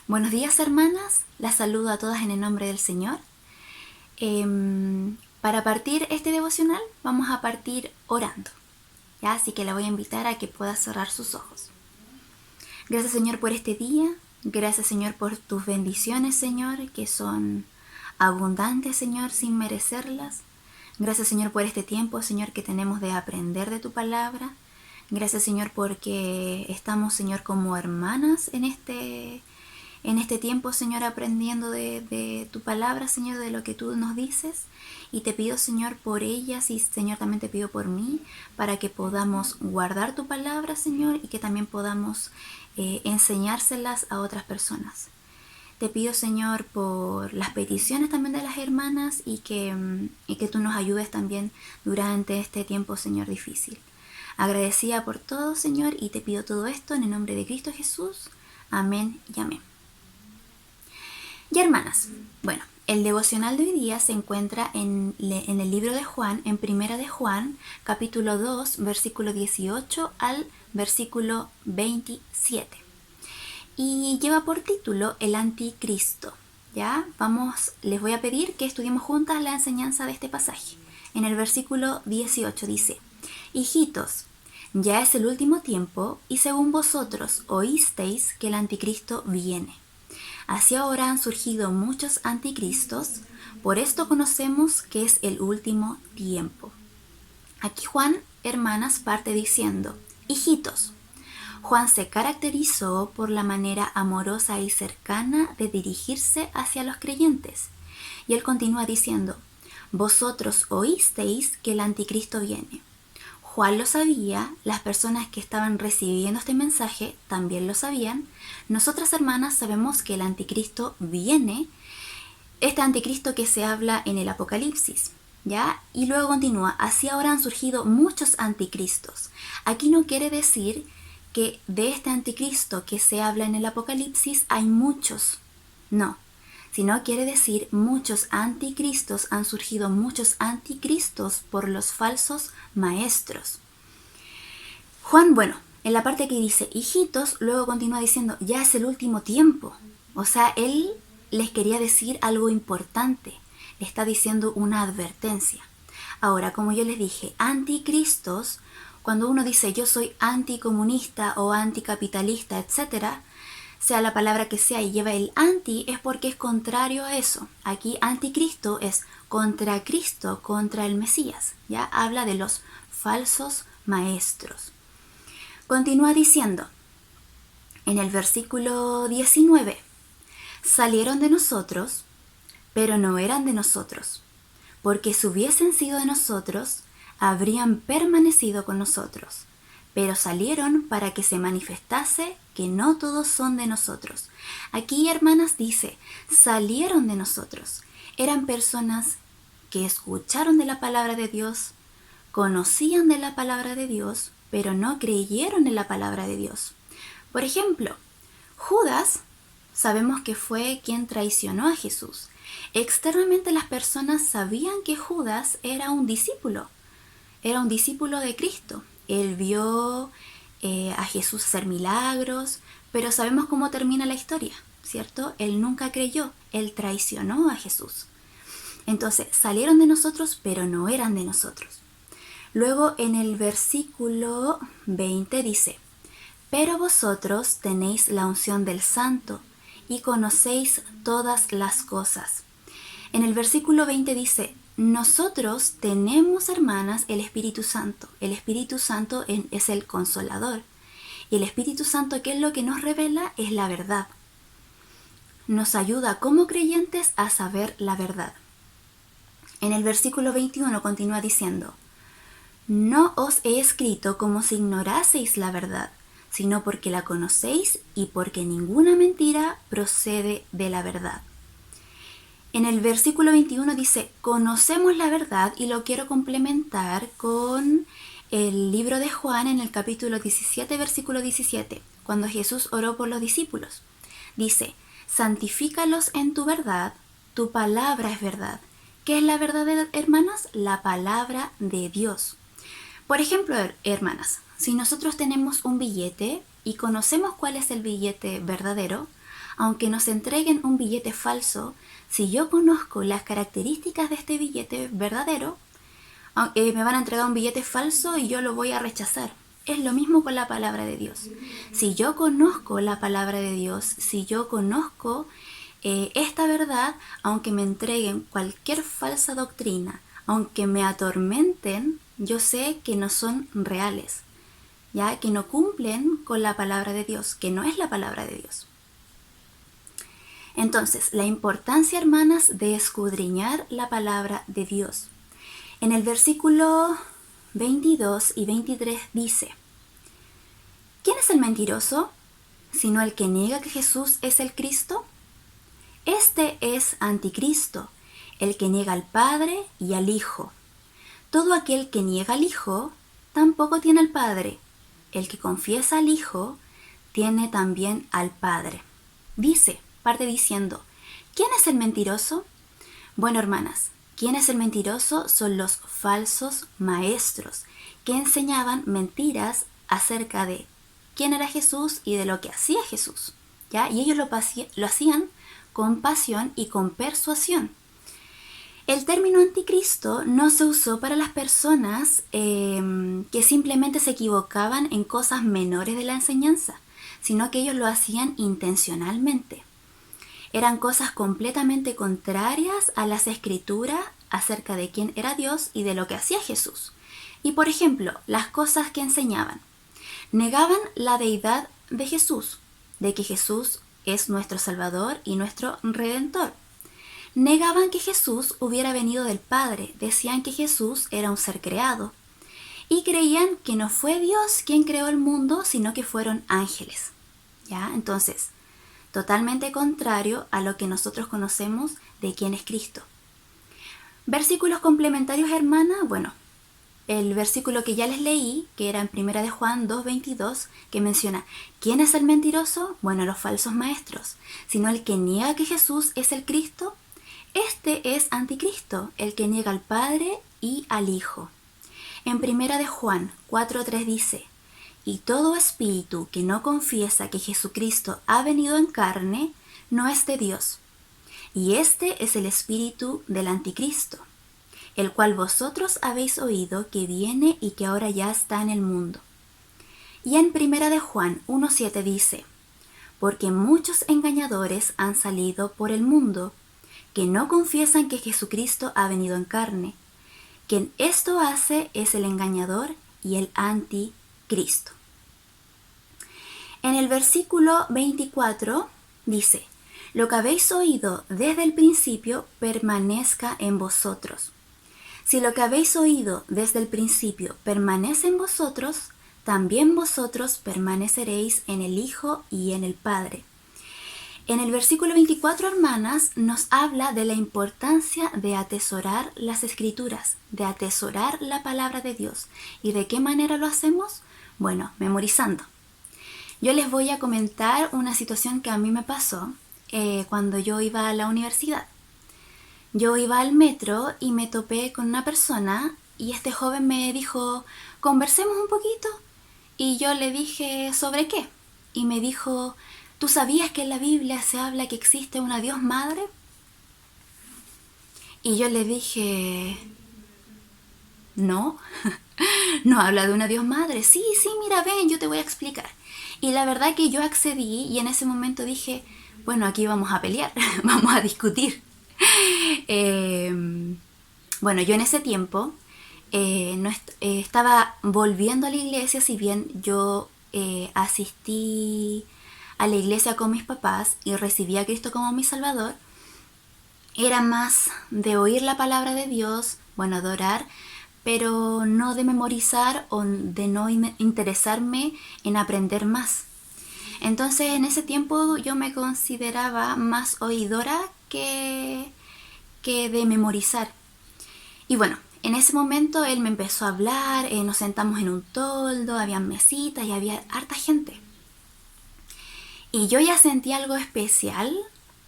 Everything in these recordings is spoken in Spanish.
Buenos días, hermanas, las saludo a todas en el nombre del Señor. Para partir este devocional vamos a partir orando, ¿ya? Así que la voy a invitar a que pueda cerrar sus ojos. Gracias, Señor, por este día. Gracias, Señor, por tus bendiciones, Señor, que son abundantes, Señor, sin merecerlas. Gracias, Señor, por este tiempo, Señor, que tenemos de aprender de tu palabra. Gracias, Señor, porque estamos, Señor, como hermanas en este tiempo, Señor, aprendiendo de tu palabra, Señor, de lo que tú nos dices. Y te pido, Señor, por ellas y, Señor, también te pido por mí, para que podamos guardar tu palabra, Señor, y que también podamos enseñárselas a otras personas. Te pido, Señor, por las peticiones también de las hermanas y que tú nos ayudes también durante este tiempo, Señor, difícil. Agradecida por todo, Señor, y te pido todo esto en el nombre de Cristo Jesús. Amén y amén. Y hermanas, bueno, el devocional de hoy día se encuentra en el libro de Juan, en Primera de Juan, capítulo 2, versículo 18 al versículo 27. Y lleva por título El Anticristo. ¿Ya? Les voy a pedir que estudiemos juntas la enseñanza de este pasaje. En el versículo 18 dice: Hijitos, ya es el último tiempo, y según vosotros oísteis que el anticristo viene. Así ahora han surgido muchos anticristos, por esto conocemos que es el último tiempo. Aquí Juan, hermanas, parte diciendo: Hijitos. Juan se caracterizó por la manera amorosa y cercana de dirigirse hacia los creyentes. Y él continúa diciendo: Vosotros oísteis que el anticristo viene. Juan lo sabía, las personas que estaban recibiendo este mensaje también lo sabían. Nosotras, hermanas, sabemos que el anticristo viene, este anticristo que se habla en el Apocalipsis, ¿ya? Y luego continúa: así ahora han surgido muchos anticristos. Aquí no quiere decir que de este anticristo que se habla en el Apocalipsis hay muchos, no, sino quiere decir muchos anticristos, han surgido muchos anticristos por los falsos maestros. Juan, bueno, en la parte que dice hijitos, luego continúa diciendo ya es el último tiempo. O sea, él les quería decir algo importante, le está diciendo una advertencia. Ahora, como yo les dije, anticristos, cuando uno dice yo soy anticomunista o anticapitalista, etc., sea la palabra que sea y lleva el anti, es porque es contrario a eso. Aquí anticristo es contra Cristo, contra el Mesías. Ya habla de los falsos maestros. Continúa diciendo en el versículo 19: salieron de nosotros, pero no eran de nosotros, porque si hubiesen sido de nosotros, habrían permanecido con nosotros, pero salieron para que se manifestase que no todos son de nosotros. Aquí, hermanas, dice, salieron de nosotros. Eran personas que escucharon de la palabra de Dios, conocían de la palabra de Dios, pero no creyeron en la palabra de Dios. Por ejemplo, Judas, sabemos que fue quien traicionó a Jesús. Externamente las personas sabían que Judas era un discípulo de Cristo. Él vio a Jesús hacer milagros, pero sabemos cómo termina la historia, ¿cierto? Él nunca creyó, él traicionó a Jesús. Entonces, salieron de nosotros, pero no eran de nosotros. Luego en el versículo 20 dice: pero vosotros tenéis la unción del Santo y conocéis todas las cosas. En el versículo 20 dice: nosotros tenemos, hermanas, el Espíritu Santo. El Espíritu Santo es el Consolador. Y el Espíritu Santo, ¿qué es lo que nos revela? Es la verdad. Nos ayuda como creyentes a saber la verdad. En el versículo 21 continúa diciendo: no os he escrito como si ignoraseis la verdad, sino porque la conocéis y porque ninguna mentira procede de la verdad. En el versículo 21 dice: conocemos la verdad, y lo quiero complementar con el libro de Juan en el capítulo 17, versículo 17, cuando Jesús oró por los discípulos. Dice: santifícalos en tu verdad, tu palabra es verdad. ¿Qué es la verdad, hermanas? La palabra de Dios. Por ejemplo, hermanas, si nosotros tenemos un billete y conocemos cuál es el billete verdadero, aunque nos entreguen un billete falso, si yo conozco las características de este billete verdadero, me van a entregar un billete falso y yo lo voy a rechazar. Es lo mismo con la palabra de Dios. Si yo conozco la palabra de Dios, si yo conozco esta verdad, aunque me entreguen cualquier falsa doctrina, aunque me atormenten, yo sé que no son reales, ya que no cumplen con la palabra de Dios, que no es la palabra de Dios. Entonces, la importancia, hermanas, de escudriñar la palabra de Dios. En el versículo 22 y 23 dice: ¿quién es el mentiroso, sino el que niega que Jesús es el Cristo? Este es anticristo, el que niega al Padre y al Hijo. Todo aquel que niega al Hijo, tampoco tiene al Padre. El que confiesa al Hijo, tiene también al Padre. Parte diciendo: ¿quién es el mentiroso? Bueno, hermanas, ¿quién es el mentiroso? Son los falsos maestros, que enseñaban mentiras acerca de quién era Jesús y de lo que hacía Jesús, ¿ya? Y ellos lo hacían con pasión y con persuasión. El término anticristo no se usó para las personas que simplemente se equivocaban en cosas menores de la enseñanza, sino que ellos lo hacían intencionalmente. Eran cosas completamente contrarias a las escrituras acerca de quién era Dios y de lo que hacía Jesús. Y por ejemplo, las cosas que enseñaban. Negaban la deidad de Jesús, de que Jesús es nuestro Salvador y nuestro Redentor. Negaban que Jesús hubiera venido del Padre, decían que Jesús era un ser creado. Y creían que no fue Dios quien creó el mundo, sino que fueron ángeles. ¿Ya? Entonces, totalmente contrario a lo que nosotros conocemos de quién es Cristo. Versículos complementarios, hermana. Bueno, el versículo que ya les leí, que era en 1 de Juan 2:22, que menciona: ¿quién es el mentiroso? Bueno, los falsos maestros, sino el que niega que Jesús es el Cristo. Este es anticristo, el que niega al Padre y al Hijo. En 1 de Juan 4:3 dice: y todo espíritu que no confiesa que Jesucristo ha venido en carne, no es de Dios. Y este es el espíritu del anticristo, el cual vosotros habéis oído que viene y que ahora ya está en el mundo. Y en 1 de Juan 1:7 dice: porque muchos engañadores han salido por el mundo, que no confiesan que Jesucristo ha venido en carne. Quien esto hace es el engañador y el anticristo. En el versículo 24 dice: lo que habéis oído desde el principio permanezca en vosotros. Si lo que habéis oído desde el principio permanece en vosotros, también vosotros permaneceréis en el Hijo y en el Padre. En el versículo 24, hermanas, nos habla de la importancia de atesorar las Escrituras, de atesorar la palabra de Dios. ¿Y de qué manera lo hacemos? Bueno, memorizando. Yo les voy a comentar una situación que a mí me pasó cuando yo iba a la universidad. Yo iba al metro y me topé con una persona y este joven me dijo: conversemos un poquito. Y yo le dije: ¿sobre qué? Y me dijo: ¿tú sabías que en la Biblia se habla que existe una Dios Madre? Y yo le dije: no, no habla de una Dios Madre. Sí, mira, ven, yo te voy a explicar. Y la verdad que yo accedí y en ese momento dije: bueno, aquí vamos a pelear, vamos a discutir. Bueno, yo en ese tiempo estaba volviendo a la iglesia, si bien yo asistí a la iglesia con mis papás y recibí a Cristo como mi Salvador. Era más de oír la palabra de Dios, bueno, adorar, pero no de memorizar o de no interesarme en aprender más. Entonces en ese tiempo yo me consideraba más oidora que de memorizar. Y bueno, en ese momento él me empezó a hablar, nos sentamos en un toldo, había mesitas y había harta gente. Y yo ya sentí algo especial,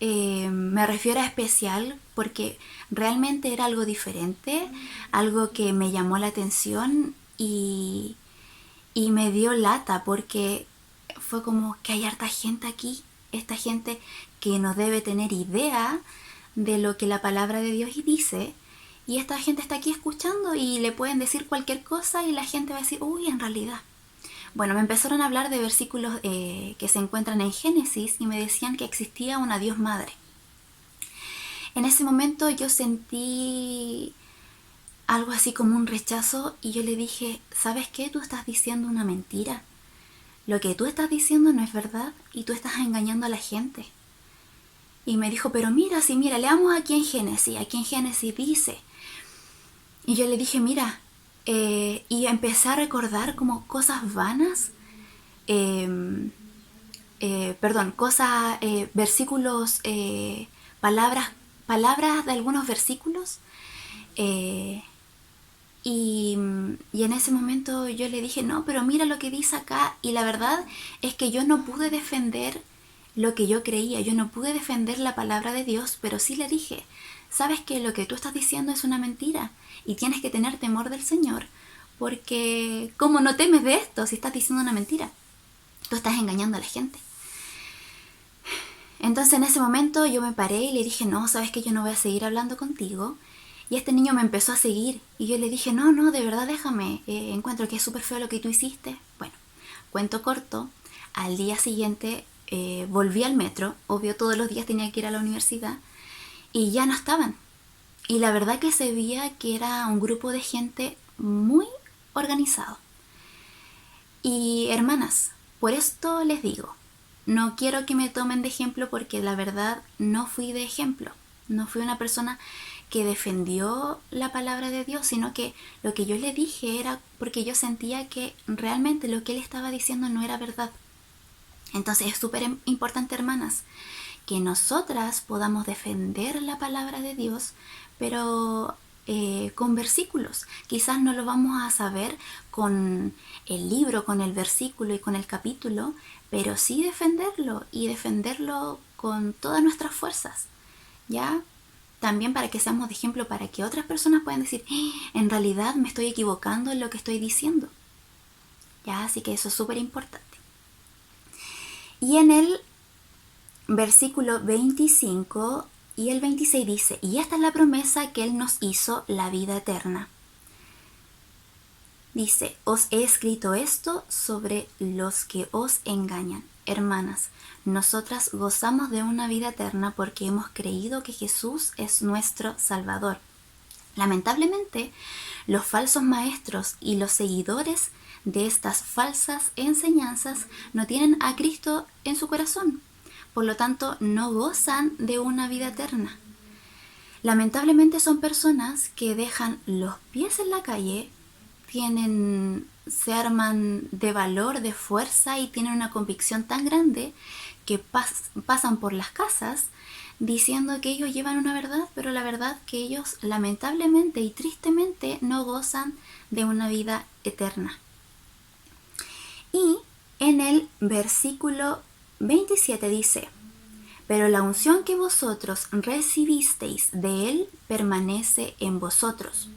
me refiero a especial porque realmente era algo diferente, algo que me llamó la atención y me dio lata porque fue como que hay harta gente aquí. esta gente que no debe tener idea de lo que la palabra de Dios dice, y esta gente está aquí escuchando y le pueden decir cualquier cosa y la gente va a decir, uy, en realidad. Bueno, me empezaron a hablar de versículos que se encuentran en Génesis y me decían que existía una Dios Madre. En ese momento yo sentí algo así como un rechazo y yo le dije, ¿sabes qué? Tú estás diciendo una mentira. Lo que tú estás diciendo no es verdad y tú estás engañando a la gente. Y me dijo, pero mira, sí, mira, leamos aquí en Génesis dice. Y yo le dije, mira, y empecé a recordar como cosas vanas, versículos, palabras de algunos versículos. Y en ese momento yo le dije, no, pero mira lo que dice acá. Y la verdad es que yo no pude defender lo que yo creía, yo no pude defender la palabra de Dios, pero sí le dije, sabes que lo que tú estás diciendo es una mentira y tienes que tener temor del Señor, porque ¿cómo no temes de esto si estás diciendo una mentira? Tú estás engañando a la gente. Entonces en ese momento yo me paré y le dije, no, sabes que yo no voy a seguir hablando contigo. Y este niño me empezó a seguir y yo le dije, no, de verdad déjame, encuentro que es súper feo lo que tú hiciste. Bueno, cuento corto, al día siguiente volví al metro, obvio todos los días tenía que ir a la universidad y ya no estaban. Y la verdad que se veía que era un grupo de gente muy organizado. Y hermanas, por esto les digo, no quiero que me tomen de ejemplo porque la verdad no fui de ejemplo, no fui una persona que defendió la palabra de Dios, sino que lo que yo le dije era porque yo sentía que realmente lo que él estaba diciendo no era verdad. Entonces es súper importante, hermanas, que nosotras podamos defender la palabra de Dios, pero con versículos. Quizás no lo vamos a saber con el libro, con el versículo y con el capítulo, pero sí defenderlo y defenderlo con todas nuestras fuerzas, ¿ya? También para que seamos de ejemplo, para que otras personas puedan decir, en realidad me estoy equivocando en lo que estoy diciendo. ¿Ya? Así que eso es súper importante. Y en el versículo 25 y el 26 dice, y esta es la promesa que Él nos hizo, la vida eterna. Dice, os he escrito esto sobre los que os engañan. Hermanas, nosotras gozamos de una vida eterna porque hemos creído que Jesús es nuestro Salvador. Lamentablemente, los falsos maestros y los seguidores de estas falsas enseñanzas no tienen a Cristo en su corazón. Por lo tanto, no gozan de una vida eterna. Lamentablemente son personas que dejan los pies en la calle, se arman de valor, de fuerza y tienen una convicción tan grande que pasan por las casas diciendo que ellos llevan una verdad, pero la verdad que ellos lamentablemente y tristemente no gozan de una vida eterna. Y en el versículo 27 dice, pero la unción que vosotros recibisteis de Él permanece en vosotros.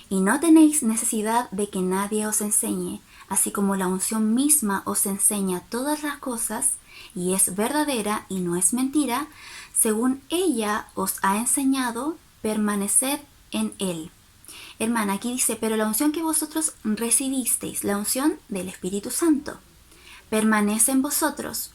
Y no tenéis necesidad de que nadie os enseñe, así como la unción misma os enseña todas las cosas, y es verdadera y no es mentira, según ella os ha enseñado, permaneced en Él. Hermana, aquí dice, pero la unción que vosotros recibisteis, la unción del Espíritu Santo, permanece en vosotros,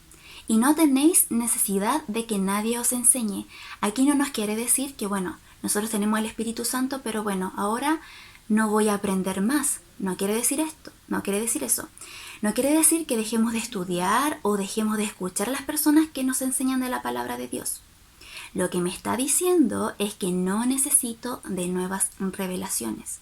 y no tenéis necesidad de que nadie os enseñe. Aquí no nos quiere decir que, bueno, nosotros tenemos el Espíritu Santo, pero bueno, ahora no voy a aprender más. No quiere decir esto, no quiere decir eso. No quiere decir que dejemos de estudiar o dejemos de escuchar a las personas que nos enseñan de la palabra de Dios. Lo que me está diciendo es que no necesito de nuevas revelaciones.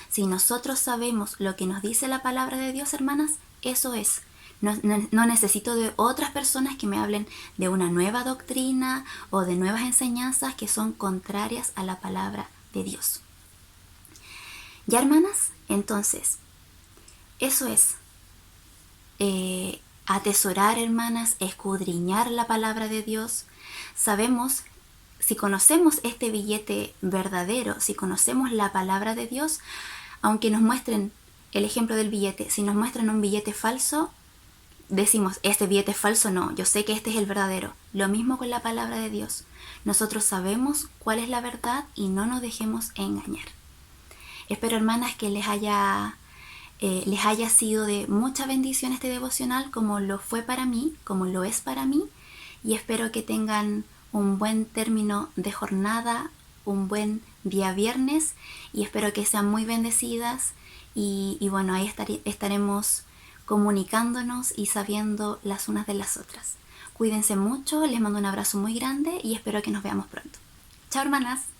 Si nosotros sabemos lo que nos dice la palabra de Dios, hermanas, eso es. No necesito de otras personas que me hablen de una nueva doctrina o de nuevas enseñanzas que son contrarias a la palabra de Dios. ¿Ya, hermanas? Entonces, eso es atesorar, hermanas, escudriñar la palabra de Dios. Sabemos, si conocemos este billete verdadero, si conocemos la palabra de Dios, aunque nos muestren el ejemplo del billete, si nos muestran un billete falso, decimos, este billete es falso, no, yo sé que este es el verdadero. Lo mismo con la palabra de Dios. Nosotros sabemos cuál es la verdad y no nos dejemos engañar. Espero, hermanas, que les haya sido de mucha bendición este devocional, como lo fue para mí, como lo es para mí, y espero que tengan un buen término de jornada, un buen día viernes, y espero que sean muy bendecidas y bueno, ahí estaremos comunicándonos y sabiendo las unas de las otras. Cuídense mucho, les mando un abrazo muy grande y espero que nos veamos pronto. Chao, hermanas.